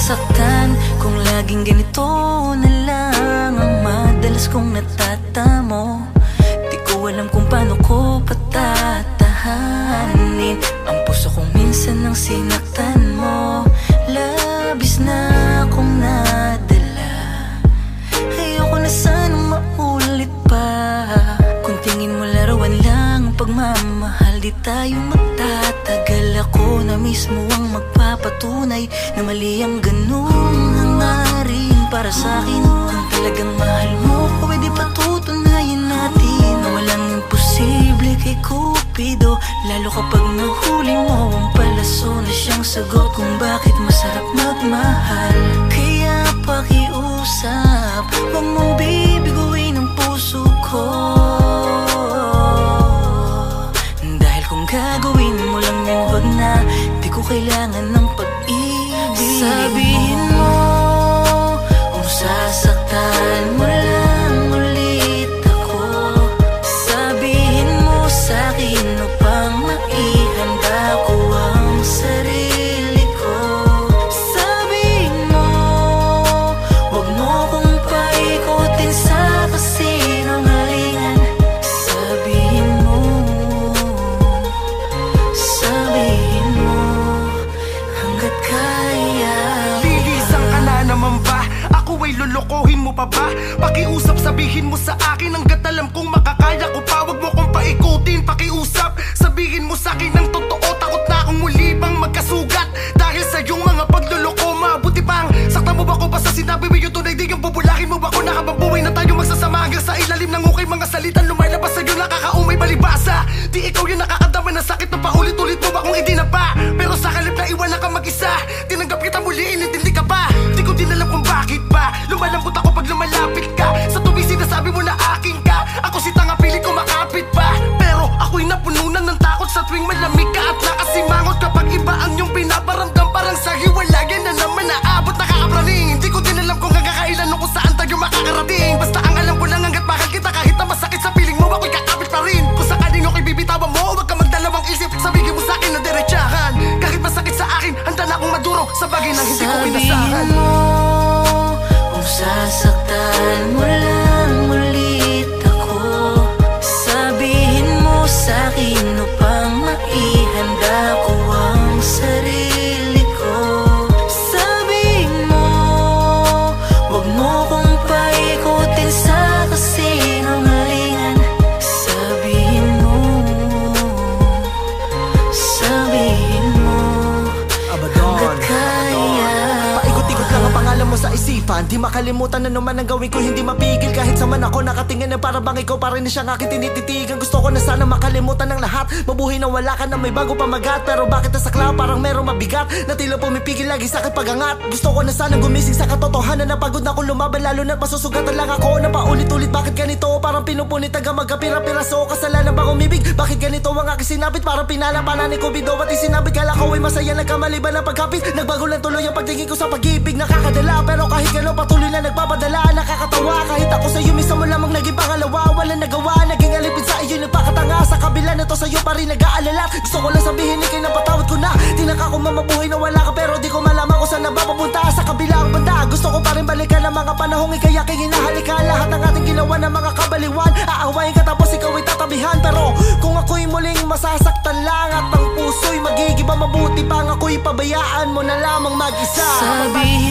masasaktan kung laging ganito na lang ang madalas kong natatamo. Di ko alam kung paano ko patatahanin ang puso kong minsan nang sinaktan mo. Labis na akong nadala, ayoko na sanang maulit pa. Kung tingin mo larawan lang ang pagmamahal, di tayo magtatagal. Ako na mismo ang magpapatunay na mali ang ganung hangarin para sa'kin. Kung talagang mahal mo ko, di patutunayan natin na walang imposible kay Cupido. Lalo kapag nahuli mo ang palaso na siyang sagot kung bakit masarap magmahal. Kaya pakiusap, huwag mong bibiguin ang puso ko, dahil kung gagawin mo lang yan, wag na. Di ko kailangan ng pag-ibig. Sabihin mo kung sasaktan mo lang ulit ako. Sabihin mo sa'kin upang maihanda ko ang sarili ko. Sabihin mo wag mo kong paikutin sa kasinungalingan. Sabihin mo hanggat kaya. Lilisan ka na naman ba? Ako ay lulukohin mo pa ba? Pakiusap, sabihin mo sa akin hanggat alam kong makakaya ko pa. Wag mo kong paikutin, pakiusap, sabihin mo sa'kin ang totoo. Takot na akong muli bang magkasugat dahil sa iyong mga pagluloko. Mabuti pang sakta mo ba ko ba sa sinabi mo yung tunay? Di yung bubulahin mo ba ko? Nakababuhay na tayo magsasama hanggang sa ilalim ng ukay. Mga salitan lumalabas sa'yo nakakaumay balibasa. Di ikaw yung nakakadama ng sakit na paulit-ulit mo ba kung hindi na ba? Pero sa kalip na iwanan ka mag-isa, tinanggap kita muli, inintindi ka pa. Di ko din alam kung bakit ba lumalambot ako pag lumalapit ka. Sa tuwi sinasabi mo na akin ka, ako si tanga pilit ko makapit pa. Pero ako'y napununan ng takot sa tuwing malamig ka at nakasimangot kapag iba ang iyong pinaparamdam. Parang sa hiwalayan na naman naabot nakakapraning. Di ko din alam kung hanggang kailan o kung saan tayo makakarating. Basta ang alam ko lang hanggat mahal kita, kahit na masakit sa piling mo, ako'y kakapit pa rin. Kung sakaling ako'y bibitawan mo, huwag ka magdalawang isip, sabihin mo sa'kin na diretsahan. Kahit masakit sa akin, handa na akong maduro sa bagay na hindi ko inasahan. Sabihin mo kung sasaktan mo lang ulit ako. Sabihin mo sa'kin upang maihanda ko ang sarili ko. Sabihin mo wag mo kong paikutin sa kasinungalingan. Sabihin mo hanggat kaya. Paikot-ikot lang ang pangalan mo sa isipan, di makalimutan na naman ang gawin ko, hindi mapigil. Kahit sa man ako nakatingin na para bang ikaw pa rin na siyang aking tinititigan. Gusto ko na sana makalimutan ng lahat, mabuhay na wala ka na may bago pamagat. Pero bakit nasa klaw parang merong mabigat na tila pumipigil lagi sa akin pagangat. Gusto ko na sana gumising sa katotohanan na pagod na akong lumaban, lalo na pasusugatan lang ako na paulit-ulit. Bakit ganito? Parang pinupunit hanggang magkapira-piraso. Kasalanan bang umibig? Bakit ganito ang aking sinapit? Parang pinalapanan ni Cupido at isinabit. Kala ko ay masaya, nagkamali ba ng pagkapit? Nagbago lang tuloy ang pagtingin ko sa pag-ibig. Nakakadala pero kahit gano'n patuloy na nagpapadala. Nakakatawa kahit ako sa'yo minsan mo lamang naging pangalawa. Walang nagawa, naging alipin sa iyo, nagpakatanga. Sa kabila na to sa'yo pa rin nag-aalala. Gusto ko lang sabihin ikay napatawad ko na. Tinaka ko mamabuhay na wala ka pero di ko malaman kung saan na mapapunta. Sa kabilang banda gusto ko pa rin balikan ang mga panahong ikay aking hinahalikan. Lahat ng ating ginawa ng mga kabaliwan, aawayin ka tapos ikaw ay tatabihan. Pero kung ako'y muling masasaktan lang at ang puso'y magigiba, mabuti pang ako'y pabayaan mo na lamang mag-isa. Sabihin